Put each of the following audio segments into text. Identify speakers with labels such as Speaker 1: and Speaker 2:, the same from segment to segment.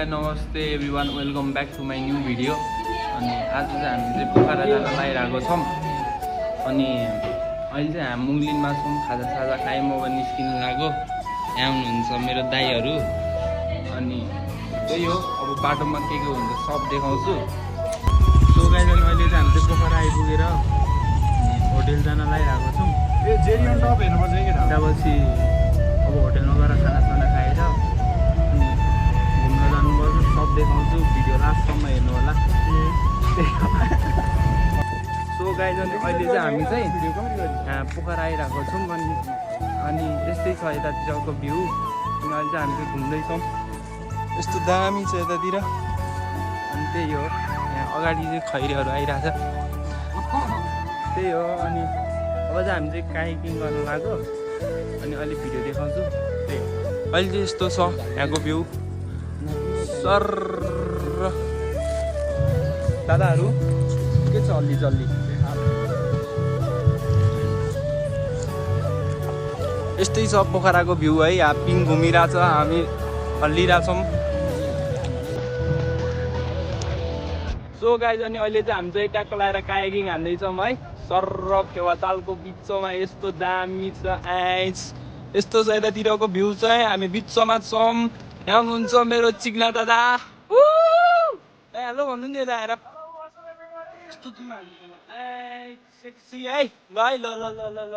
Speaker 1: High नमस्ते everyone welcome back to my new video. अनि आज चाहिँ हामी चाहिँ पोखरा जान लागिरहेको छौँ। अनि अहिले चाहिँ हामी मुगलिनमा छौँ, खाजा खाइ म पनि निस्किनु लाग्यो। यहाँ हुनुहुन्छ मेरो दाइहरू। अनि त्यही हो, अब बाटोमा के हुन्छ सब देखाउँछु। सो गाइज अनि अहिले चाहिँ हामी चाहिँ पोखरा आइपुगेर होटेल जान लागिरहेको छौँ। त्यहाँपछि अब होटेलमा गएर खानासाना खाएर अनि घुम्न जानुपर्छ। सब देखाउँछु, भिडियो लास्टसम्म हेर्नु होला। सो गाइज अनि अहिले चाहिँ हामी चाहिँ यहाँ पोखरा आइरहेको छौँ। अनि यस्तै छ यतातिरको भ्यू। अनि अहिले चाहिँ हामी चाहिँ घुम्दैछौँ, यस्तो दामी छ यतातिर। अनि त्यही हो, यहाँ अगाडि चाहिँ खैरीहरू आइरहेछ, त्यही हो। अनि अब चाहिँ हामी चाहिँ काइकिङ गर्नु लाग्यो। अनि अहिले भिडियो देखाउँछु। त्यही हो, अहिले चाहिँ यस्तो छ यहाँको भ्यू। सर दादाहरू के छ अलि जल्दी यस्तै छ पोखराको भ्यू है। यहाँ पिङ घुमिरहेछ, हामी हल्लिरहेछौँ। सो गाइज अनि अहिले चाहिँ हामी चाहिँ ट्याक्क लगाएर कायाकिङ हान्दैछौँ है। सर फेवा तालको बिचमा यस्तो दामी छ आइस, यस्तो छ यतातिरको भ्यू चाहिँ। हामी बिचमा छौँ। यहाँ हुनुहुन्छ मेरो चिक्ना दादा। हेलो भन्नु नि यता आएर। यस्तो सेक्सी है ल है ल ल ल ल ल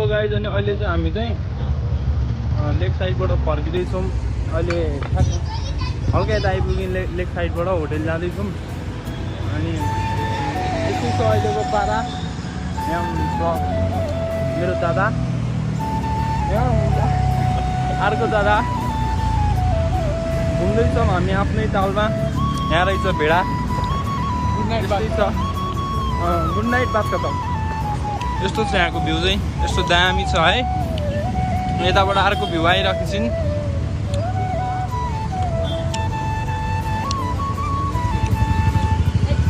Speaker 1: गाइज अनि अहिले चाहिँ हामी चाहिँ लेक साइडबाट फर्किँदैछौँ। अहिले हल्का यता आइपुग्यौँ लेक साइडबाट होटेल जाँदैछौँ। अनि यस्तो छ अहिलेको पारा। यहाँ हुनुहुन्छ मेरो दादा, यहाँ हुन्छ अर्को दादा। घुम्दैछौँ हामी आफ्नै तालमा। यहाँ रहेछ भेडा। गुड नाइट बात छ। गुड नाइट बात खतम। यस्तो छ यहाँको भ्यू चाहिँ, यस्तो दामी छ है। यताबाट अर्को भ्यू आइरहेको छिन्।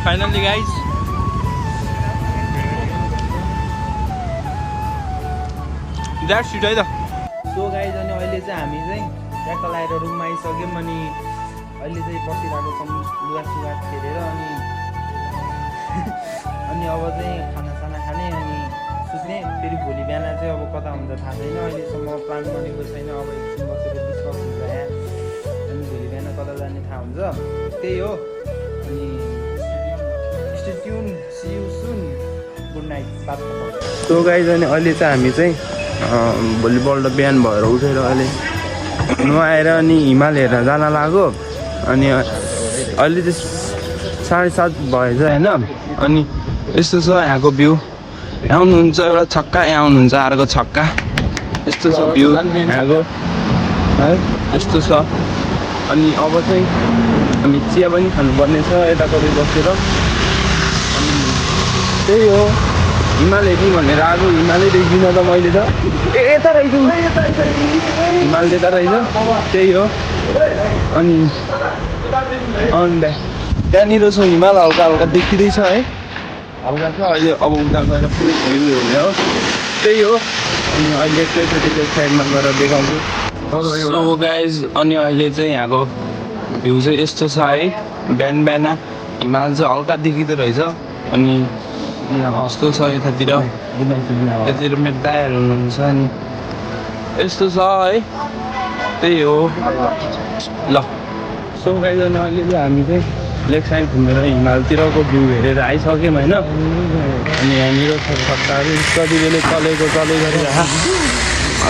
Speaker 1: फाइनल्ली गाइज द्याट्स इट है त। सो गाइज अनि अहिले चाहिँ हामी चाहिँ ट्याक्क लगाएर रुममा आइसक्यौँ। अनि अहिले चाहिँ बसिरहेको छौँ लुगासुगा फेरेर। अनि अब चाहिँ खानासाना खाने अनि सुत्ने। फेरि भोलि बिहान चाहिँ अब कता हुन्छ थाहा छैन, अहिलेसम्म प्लान गरेको छैन। अब एकछिन बसेर डिस्कस हुन्छ यहाँ। अनि भोलि बिहान कता जाने थाहा हुन्छ, त्यही हो। अनि stay tuned, see you soon, good night बात खतम। सो गाइज अनि अहिले चाहिँ हामी चाहिँ भोलिपल्ट बिहान भएर उठेर अहिले नुहाएर अनि हिमाल हेरेर जान लाग्यो। अनि अहिले चाहिँ 7:30 भएछ होइन। अनि यस्तो छ यहाँको भ्यू। यहाँ हुनुहुन्छ एउटा छक्का, यहाँ हुनुहुन्छ अर्को छक्का। यस्तो छ भ्यू यहाँको है, यस्तो छ। अनि अब चाहिँ हामी चिया पनि खानुपर्ने छ यतापट्टि बसेर। अनि त्यही हो, हिमाल हेर्ने भनेर आएको। हिमालै देख्दिनँ त मैले त। यता रहेछ हिमाल, यता रहेछ, त्यही हो। अनि त्यहाँनिर छ हिमाल, हल्का हल्का देखिँदैछ है, हल्का छ। अहिले अब उता गएर पुरै भ्यू हेर्ने हो, त्यही हो। अनि अहिले त्यो साइडमा गएर देखाउँछु। सो गाइज अनि अहिले चाहिँ यहाँको भ्यू चाहिँ यस्तो छ है। बिहान बिहान हिमाल चाहिँ हल्का देखिँदो रहेछ। अनि यस्तो छ यतातिर, यतातिर मेरो दाइहरू हुनुहुन्छ। अनि यस्तो छ है, त्यही हो ल। सो गाइज अनि अहिले चाहिँ हामी चाहिँ लेक साइड घुमेर हिमालतिरको भ्यू हेरेर आइसक्यौँ होइन। अनि यहाँनिर छक्काहरू कति बेला चलेको गरिरह।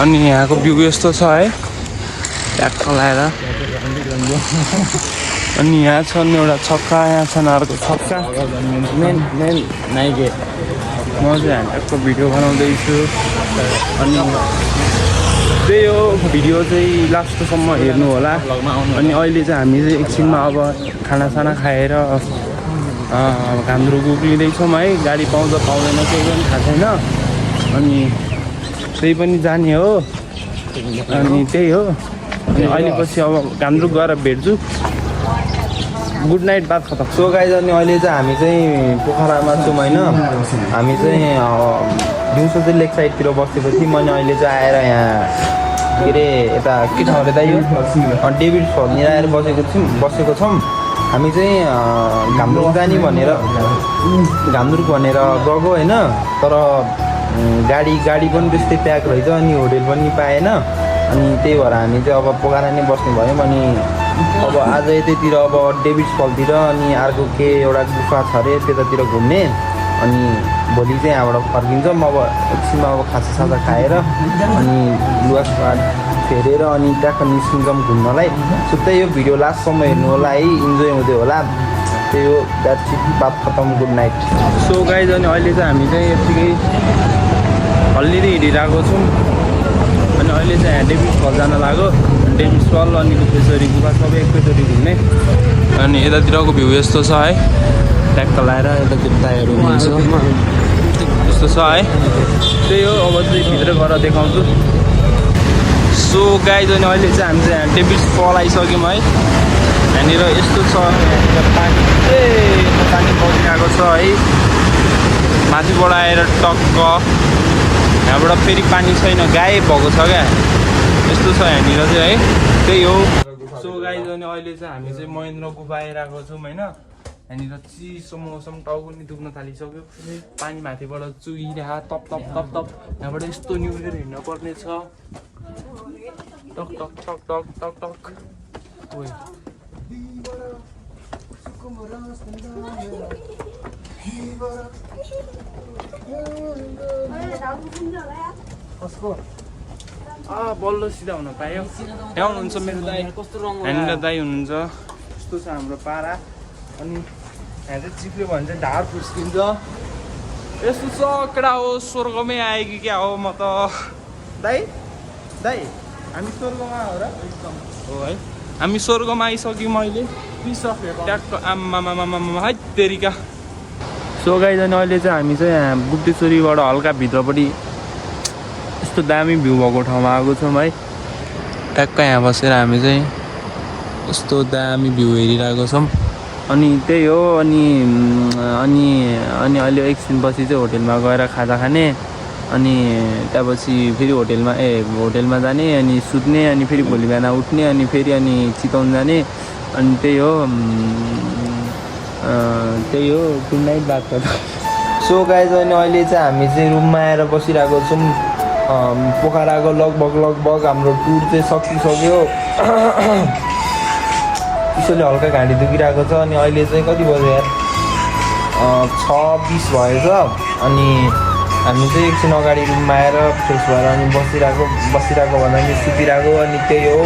Speaker 1: अनि यहाँको भ्यू यस्तो छ है, ट्याक्क लगाएर। अनि यहाँ छन् एउटा छक्का, यहाँ छन् अर्को छक्का। मेन नाइके म चाहिँ ट्याक्क भिडियो बनाउँदैछु। अनि त्यही हो, भिडियो चाहिँ लास्टसम्म हेर्नु होला। अनि अहिले चाहिँ हामी चाहिँ एकछिनमा अब खानासाना खाएर घान्द्रुक उक्लिँदैछौँ है। गाडी पाउँछ पाउँदैन केही पनि थाहा छैन। अनि त्यही पनि जाने हो। अनि त्यही हो। अनि अहिले पछि अब घान्द्रुक गएर भेट्छु। गुड नाइट, बात खतम। सो गाइज, अनि अहिले चाहिँ हामी चाहिँ पोखरामा छौँ होइन। हामी चाहिँ दिउँसो चाहिँ लेक साइडतिर बसेको थियौँ। अनि अहिले चाहिँ आएर यहाँ के अरे यता के ठाउँ अरे दाइ, यो डेभिड फलनिर आएर बसेको छौँ। हामी चाहिँ घान्द्रुक जाने भनेर गएको होइन। तर गाडी पनि त्यस्तै प्याक रहेछ। अनि होटेल पनि पाएन। अनि त्यही भएर हामी चाहिँ अब पोखरा नै बस्ने भयौँ। अनि अब आज यतैतिर अब डेभिड फलतिर, अनि अर्को के एउटा गुफा छ अरे त्यतातिर घुम्ने। अनि भोलि चाहिँ यहाँबाट फर्किन्छौँ। अब एकछिनमा अब खाजासाजा खाएर अनि लुगा फेरेर अनि ट्याक्क निस्किन्छौँ घुम्नलाई। सो त्यही हो, भिडियो लास्टसम्म हेर्नु होला है, इन्जोय हुँदै होला। त्यही हो, द्याट्स इट, बात खतम, गुड नाइट। सो गाइज, अनि अहिले चाहिँ हामी चाहिँ यत्तिकै हल्लिएर हिँडिरहेको छौँ। अनि अहिले चाहिँ यहाँ डेभिड फल जान लाग्यो। डेभिड फल अनि गुफेश्वरी गुफा सबै एकैचोटि घुम्ने। अनि यतातिरको भ्यू यस्तो छ है, ट्याक्क लगाएर यतातिर टायरहरू हुन्छ यस्तो छ है। त्यही हो, अब चाहिँ भित्र गएर देखाउँछु। सो गाइज, अनि अहिले चाहिँ हामी चाहिँ डेभिड फल आइसक्यौँ है। यहाँनिर यस्तो छ, यहाँनिर पानी परिरहेको छ है। माथिबाट आएर टक्क यहाँबाट फेरि पानी छैन, गायब भएको छ क्या, यस्तो छ यहाँनिर चाहिँ है। त्यही हो। सो गाइज, अनि अहिले चाहिँ हामी चाहिँ महेन्द्र गुफा आइरहेको छौँ होइन। यहाँनिर चिसो मौसम, टाउको नि दुख्न थालिसक्यो। पानी माथिबाट चुहिरह तप तप तप तप। यहाँबाट यस्तो निहुरेर हिँड्न पर्ने छ। टक टक टक टक टक टक। बल्ल सिधा हुन पायो। यहाँ हुनुहुन्छ मेरो दाइ, यहाँनिर दाइ हुनुहुन्छ। यस्तो छ हाम्रो पारा। अनि यहाँ चाहिँ चिप्ल्यो भने चाहिँ ढाड फुस्किन्छ। यस्तो छ केटा हो, स्वर्गमै आयो कि क्या हो। म त दाइ हामी स्वर्गमा हो र? एकदम हो है, हामी स्वर्गमा आइसक्यौँ अहिले। ट्याक्क आम्मामामामा है तेरिका। सो गाइज, अनि अहिले चाहिँ हामी चाहिँ यहाँ गुप्तेश्वरीबाट हल्का भित्रपट्टि यस्तो दामी भ्यू भएको ठाउँमा आएको छौँ है। ट्याक्क यहाँ बसेर हामी चाहिँ यस्तो दामी भ्यू हेरिरहेको छौँ। अनि त्यही हो। अनि अहिले एकछिन पछि चाहिँ होटेलमा गएर खाजा खाने। अनि त्यहाँपछि फेरि होटेलमा जाने, अनि सुत्ने, अनि फेरि भोलि बिहान उठ्ने, अनि फेरि अनि चितवन जाने। अनि त्यही हो, गुड नाइट, बात गर्दा। सो गाइज, अनि अहिले चाहिँ हामी चाहिँ रुममा आएर बसिरहेको छौँ। पोखराको लगभग हाम्रो टुर चाहिँ सकिसक्यो। त्यसैले हल्का घाँटी दुखिरहेको छ। अनि अहिले चाहिँ कति बज्यो यार, 6:20 भएछ। अनि हामी चाहिँ एकछिन अगाडि रुममा आएर फ्रेस भएर अनि बसिरहेको भन्दा पनि सुतिरहेको। अनि त्यही हो,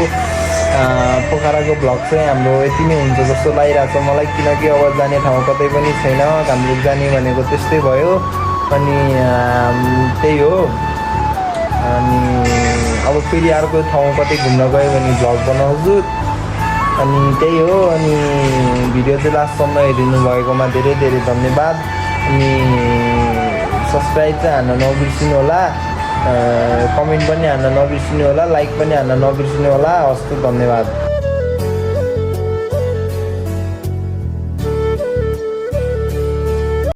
Speaker 1: पोखराको भ्लग चाहिँ हाम्रो यति नै हुन्छ जस्तो लागिरहेको छ मलाई। किनकि अब जाने ठाउँ कतै पनि छैन, घान्द्रुक जाने भनेको त्यस्तै भयो। अनि त्यही हो। अनि अब फेरि अर्को ठाउँ कतै घुम्न गयो भने भ्लग बनाउँछु। अनि त्यही हो। अनि भिडियो चाहिँ लास्टसम्म हेरिदिनु भएकोमा धेरै धेरै धन्यवाद। अनि सब्सक्राइब चाहिँ हान्न नबिर्सिनु होला, कमेन्ट पनि हान्न नबिर्सिनु होला, लाइक पनि हान्न नबिर्सिनु होला। हस् त, धन्यवाद।